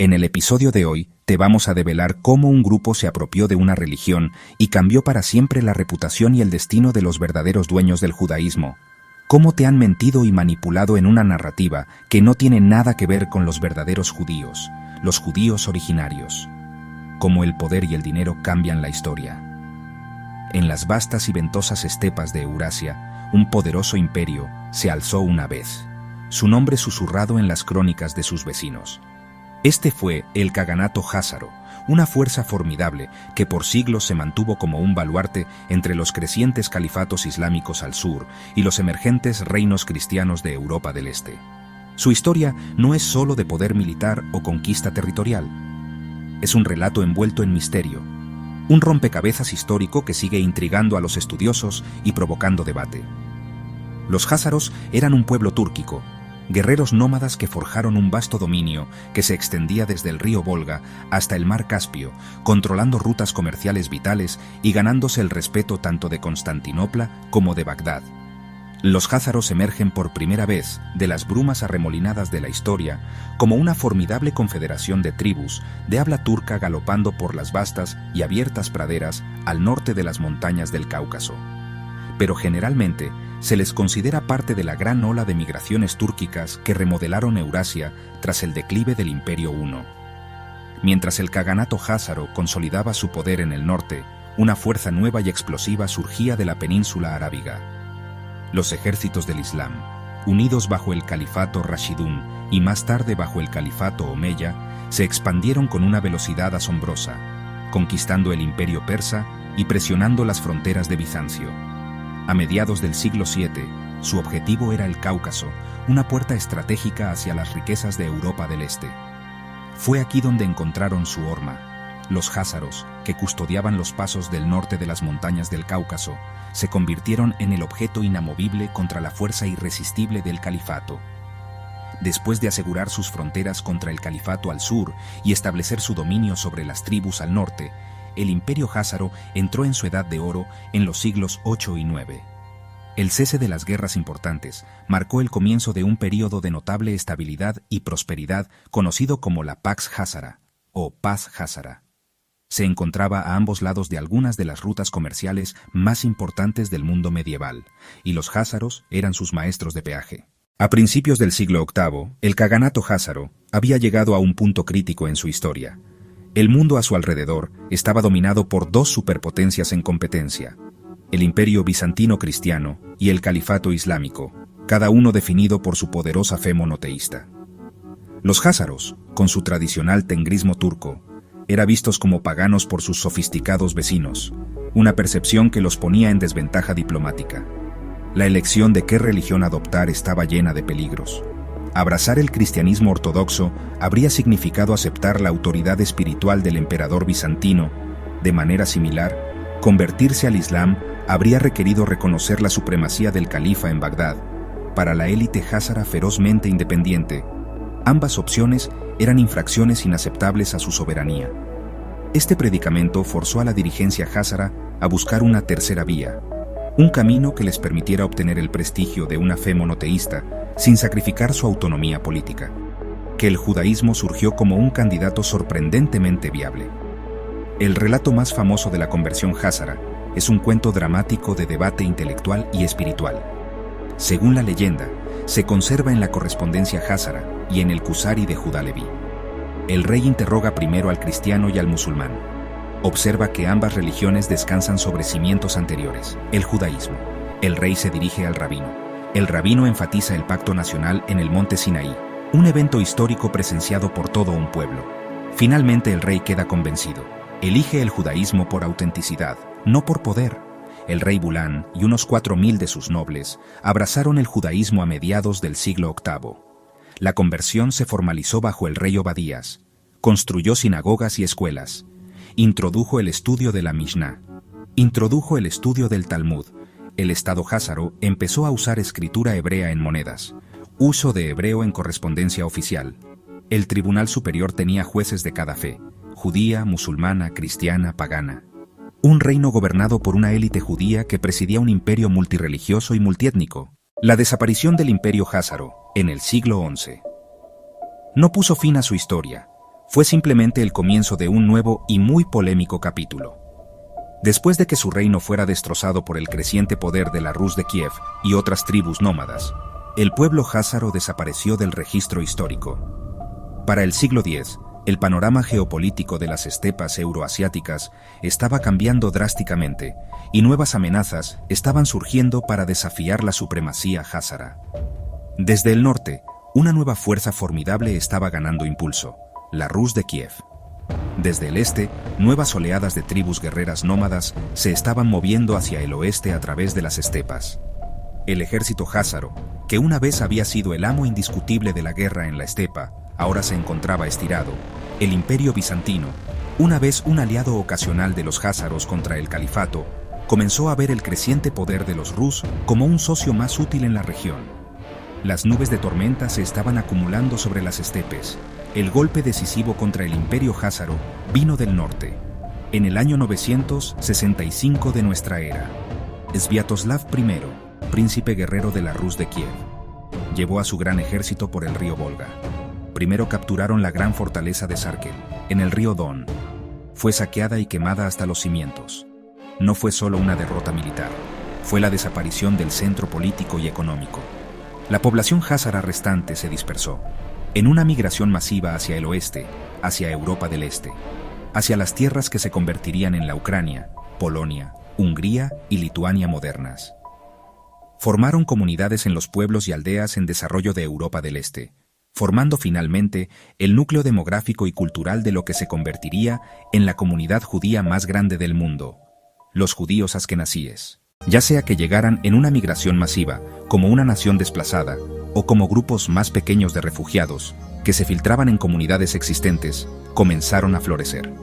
En el episodio de hoy, te vamos a develar cómo un grupo se apropió de una religión y cambió para siempre la reputación y el destino de los verdaderos dueños del judaísmo. Cómo te han mentido y manipulado en una narrativa que no tiene nada que ver con los verdaderos judíos, los judíos originarios. Cómo el poder y el dinero cambian la historia. En las vastas y ventosas estepas de Eurasia, un poderoso imperio se alzó una vez, su nombre susurrado en las crónicas de sus vecinos. Este fue el Caganato Házaro, una fuerza formidable que por siglos se mantuvo como un baluarte entre los crecientes califatos islámicos al sur y los emergentes reinos cristianos de Europa del Este. Su historia no es solo de poder militar o conquista territorial. Es un relato envuelto en misterio, un rompecabezas histórico que sigue intrigando a los estudiosos y provocando debate. Los házaros eran un pueblo túrquico, guerreros nómadas que forjaron un vasto dominio que se extendía desde el río Volga hasta el mar Caspio, controlando rutas comerciales vitales y ganándose el respeto tanto de Constantinopla como de Bagdad. Los házaros emergen por primera vez de las brumas arremolinadas de la historia como una formidable confederación de tribus de habla turca galopando por las vastas y abiertas praderas al norte de las montañas del Cáucaso. Pero generalmente se les considera parte de la gran ola de migraciones túrquicas que remodelaron Eurasia tras el declive del Imperio Huno. Mientras el Caganato Házaro consolidaba su poder en el norte, una fuerza nueva y explosiva surgía de la península arábiga. Los ejércitos del Islam, unidos bajo el califato Rashidún y más tarde bajo el califato Omeya, se expandieron con una velocidad asombrosa, conquistando el imperio persa y presionando las fronteras de Bizancio. A mediados del siglo VII, su objetivo era el Cáucaso, una puerta estratégica hacia las riquezas de Europa del Este. Fue aquí donde encontraron su horma. Los házaros, que custodiaban los pasos del norte de las montañas del Cáucaso, se convirtieron en el objeto inamovible contra la fuerza irresistible del califato. Después de asegurar sus fronteras contra el califato al sur y establecer su dominio sobre las tribus al norte, el imperio házaro entró en su edad de oro en los siglos VIII y IX. El cese de las guerras importantes marcó el comienzo de un período de notable estabilidad y prosperidad conocido como la Pax Házara, o Paz Házara. Se encontraba a ambos lados de algunas de las rutas comerciales más importantes del mundo medieval, y los házaros eran sus maestros de peaje. A principios del siglo VIII, el Caganato Házaro había llegado a un punto crítico en su historia. El mundo a su alrededor estaba dominado por dos superpotencias en competencia, el imperio bizantino cristiano y el califato islámico, cada uno definido por su poderosa fe monoteísta. Los házaros, con su tradicional tengrismo turco, eran vistos como paganos por sus sofisticados vecinos, una percepción que los ponía en desventaja diplomática. La elección de qué religión adoptar estaba llena de peligros. Abrazar el cristianismo ortodoxo habría significado aceptar la autoridad espiritual del emperador bizantino. De manera similar, convertirse al Islam habría requerido reconocer la supremacía del califa en Bagdad. Para la élite házara ferozmente independiente, ambas opciones eran infracciones inaceptables a su soberanía. Este predicamento forzó a la dirigencia házara a buscar una tercera vía, un camino que les permitiera obtener el prestigio de una fe monoteísta sin sacrificar su autonomía política. Que el judaísmo surgió como un candidato sorprendentemente viable. El relato más famoso de la conversión házara es un cuento dramático de debate intelectual y espiritual. Según la leyenda, se conserva en la correspondencia házara y en el Kusari de Judá Leví. El rey interroga primero al cristiano y al musulmán. Observa que ambas religiones descansan sobre cimientos anteriores, el judaísmo. El rey se dirige al rabino. El rabino enfatiza el pacto nacional en el monte Sinaí, un evento histórico presenciado por todo un pueblo. Finalmente el rey queda convencido. Elige el judaísmo por autenticidad, no por poder. El rey Bulán y unos 4.000 de sus nobles abrazaron el judaísmo a mediados del siglo VIII. La conversión se formalizó bajo el rey Obadías. Construyó sinagogas y escuelas. Introdujo el estudio de la Mishnah. Introdujo el estudio del Talmud. El Estado házaro empezó a usar escritura hebrea en monedas, uso de hebreo en correspondencia oficial. El Tribunal Superior tenía jueces de cada fe, judía, musulmana, cristiana, pagana. Un reino gobernado por una élite judía que presidía un imperio multirreligioso y multiétnico. La desaparición del imperio házaro, en el siglo XI, no puso fin a su historia. fue simplemente el comienzo de un nuevo y muy polémico capítulo. Después de que su reino fuera destrozado por el creciente poder de la Rus de Kiev y otras tribus nómadas, el pueblo házaro desapareció del registro histórico. Para el siglo X, el panorama geopolítico de las estepas euroasiáticas estaba cambiando drásticamente y nuevas amenazas estaban surgiendo para desafiar la supremacía házara. Desde el norte, una nueva fuerza formidable estaba ganando impulso, la Rus de Kiev. Desde el este, nuevas oleadas de tribus guerreras nómadas se estaban moviendo hacia el oeste a través de las estepas. El ejército házaro, que una vez había sido el amo indiscutible de la guerra en la estepa, ahora se encontraba estirado. El imperio bizantino, una vez un aliado ocasional de los házaros contra el califato, comenzó a ver el creciente poder de los Rus como un socio más útil en la región. Las nubes de tormenta se estaban acumulando sobre las estepes. El golpe decisivo contra el imperio házaro vino del norte. En el año 965 de nuestra era, Sviatoslav I, príncipe guerrero de la Rus de Kiev, llevó a su gran ejército por el río Volga. Primero capturaron la gran fortaleza de Sarkel, en el río Don. Fue saqueada y quemada hasta los cimientos. No fue solo una derrota militar, fue la desaparición del centro político y económico. La población házara restante se dispersó, en una migración masiva hacia el oeste, hacia Europa del Este, hacia las tierras que se convertirían en la Ucrania, Polonia, Hungría y Lituania modernas. Formaron comunidades en los pueblos y aldeas en desarrollo de Europa del Este, formando finalmente el núcleo demográfico y cultural de lo que se convertiría en la comunidad judía más grande del mundo, los judíos askenazíes. Ya sea que llegaran en una migración masiva, como una nación desplazada, o como grupos más pequeños de refugiados, que se filtraban en comunidades existentes, comenzaron a florecer.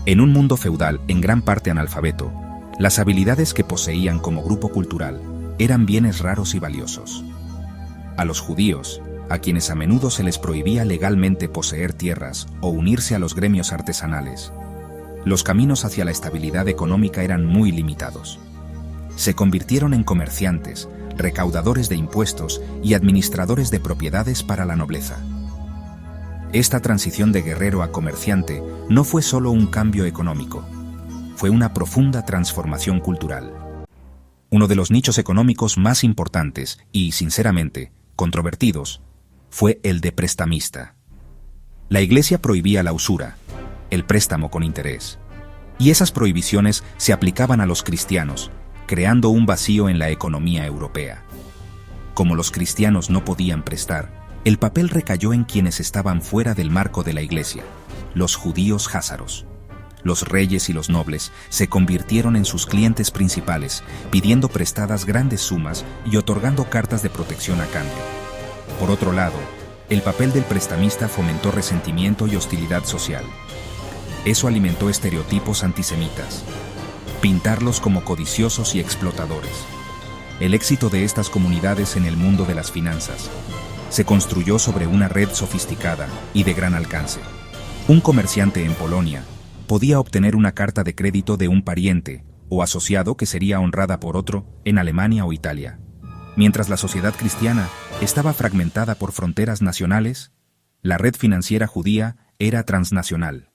En un mundo feudal en gran parte analfabeto, las habilidades que poseían como grupo cultural eran bienes raros y valiosos. A los judíos, a quienes a menudo se les prohibía legalmente poseer tierras o unirse a los gremios artesanales, los caminos hacia la estabilidad económica eran muy limitados. Se convirtieron en comerciantes, recaudadores de impuestos y administradores de propiedades para la nobleza. Esta transición de guerrero a comerciante no fue solo un cambio económico, fue una profunda transformación cultural. Uno de los nichos económicos más importantes y, sinceramente, controvertidos, fue el de prestamista. La Iglesia prohibía la usura, el préstamo con interés, y esas prohibiciones se aplicaban a los cristianos, creando un vacío en la economía europea. Como los cristianos no podían prestar, el papel recayó en quienes estaban fuera del marco de la Iglesia, los judíos házaros. Los reyes y los nobles se convirtieron en sus clientes principales, pidiendo prestadas grandes sumas y otorgando cartas de protección a cambio. Por otro lado, el papel del prestamista fomentó resentimiento y hostilidad social. Eso alimentó estereotipos antisemitas, pintarlos como codiciosos y explotadores. El éxito de estas comunidades en el mundo de las finanzas se construyó sobre una red sofisticada y de gran alcance. Un comerciante en Polonia podía obtener una carta de crédito de un pariente o asociado que sería honrada por otro en Alemania o Italia. Mientras la sociedad cristiana estaba fragmentada por fronteras nacionales, la red financiera judía era transnacional.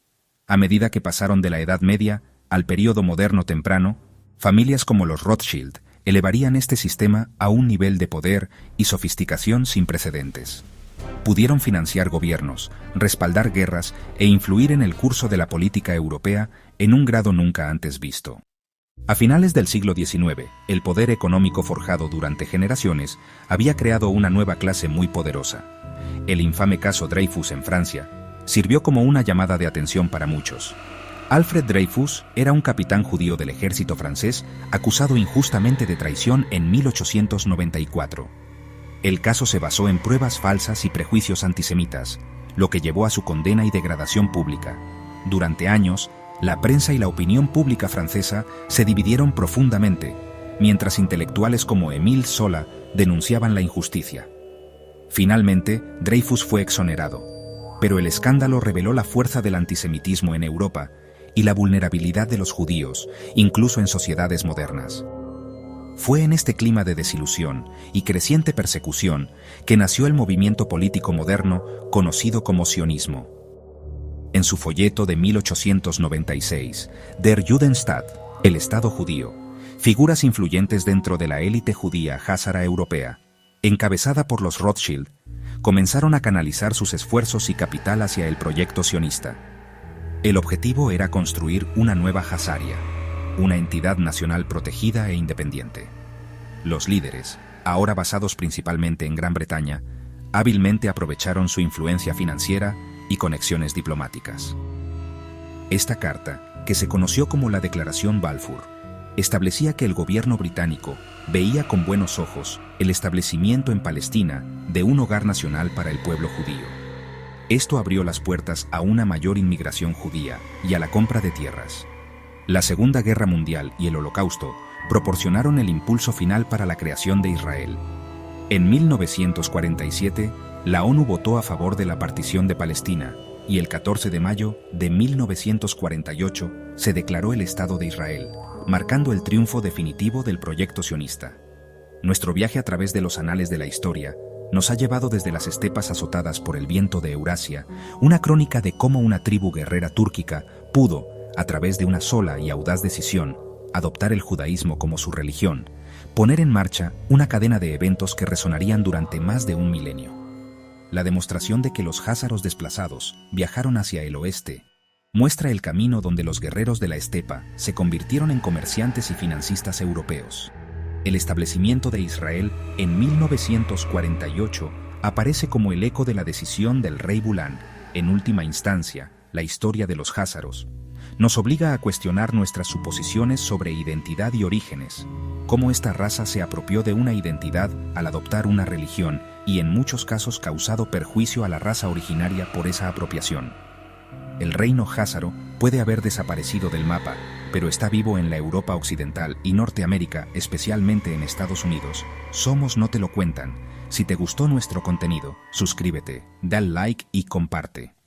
A medida que pasaron de la Edad Media al período moderno temprano, familias como los Rothschild elevarían este sistema a un nivel de poder y sofisticación sin precedentes. Pudieron financiar gobiernos, respaldar guerras e influir en el curso de la política europea en un grado nunca antes visto. A finales del siglo XIX, el poder económico forjado durante generaciones había creado una nueva clase muy poderosa. El infame caso Dreyfus en Francia sirvió como una llamada de atención para muchos. Alfred Dreyfus era un capitán judío del ejército francés acusado injustamente de traición en 1894. El caso se basó en pruebas falsas y prejuicios antisemitas, lo que llevó a su condena y degradación pública. Durante años, la prensa y la opinión pública francesa se dividieron profundamente, mientras intelectuales como Émile Zola denunciaban la injusticia. Finalmente, Dreyfus fue exonerado, pero el escándalo reveló la fuerza del antisemitismo en Europa y la vulnerabilidad de los judíos, incluso en sociedades modernas. Fue en este clima de desilusión y creciente persecución que nació el movimiento político moderno conocido como sionismo. En su folleto de 1896, Der Judenstaat, el Estado judío, figuras influyentes dentro de la élite judía házara europea, encabezada por los Rothschild, comenzaron a canalizar sus esfuerzos y capital hacia el proyecto sionista. El objetivo era construir una nueva Hazaria, una entidad nacional protegida e independiente. Los líderes, ahora basados principalmente en Gran Bretaña, hábilmente aprovecharon su influencia financiera y conexiones diplomáticas. Esta carta, que se conoció como la Declaración Balfour, establecía que el gobierno británico veía con buenos ojos el establecimiento en Palestina de un hogar nacional para el pueblo judío. Esto abrió las puertas a una mayor inmigración judía y a la compra de tierras. La Segunda Guerra Mundial y el Holocausto proporcionaron el impulso final para la creación de Israel. En 1947, la ONU votó a favor de la partición de Palestina y el 14 de mayo de 1948 se declaró el Estado de Israel, marcando el triunfo definitivo del proyecto sionista. Nuestro viaje a través de los anales de la historia nos ha llevado desde las estepas azotadas por el viento de Eurasia, una crónica de cómo una tribu guerrera túrquica pudo, a través de una sola y audaz decisión, adoptar el judaísmo como su religión, poner en marcha una cadena de eventos que resonarían durante más de un milenio. La demostración de que los házaros desplazados viajaron hacia el oeste muestra el camino donde los guerreros de la estepa se convirtieron en comerciantes y financistas europeos. El establecimiento de Israel en 1948 aparece como el eco de la decisión del rey Bulán. En última instancia, la historia de los házaros nos obliga a cuestionar nuestras suposiciones sobre identidad y orígenes, cómo esta raza se apropió de una identidad al adoptar una religión y en muchos casos causado perjuicio a la raza originaria por esa apropiación. El reino házaro puede haber desaparecido del mapa, pero está vivo en la Europa occidental y Norteamérica, especialmente en Estados Unidos. Somos No Te Lo Cuentan. Si te gustó nuestro contenido, suscríbete, dale like y comparte.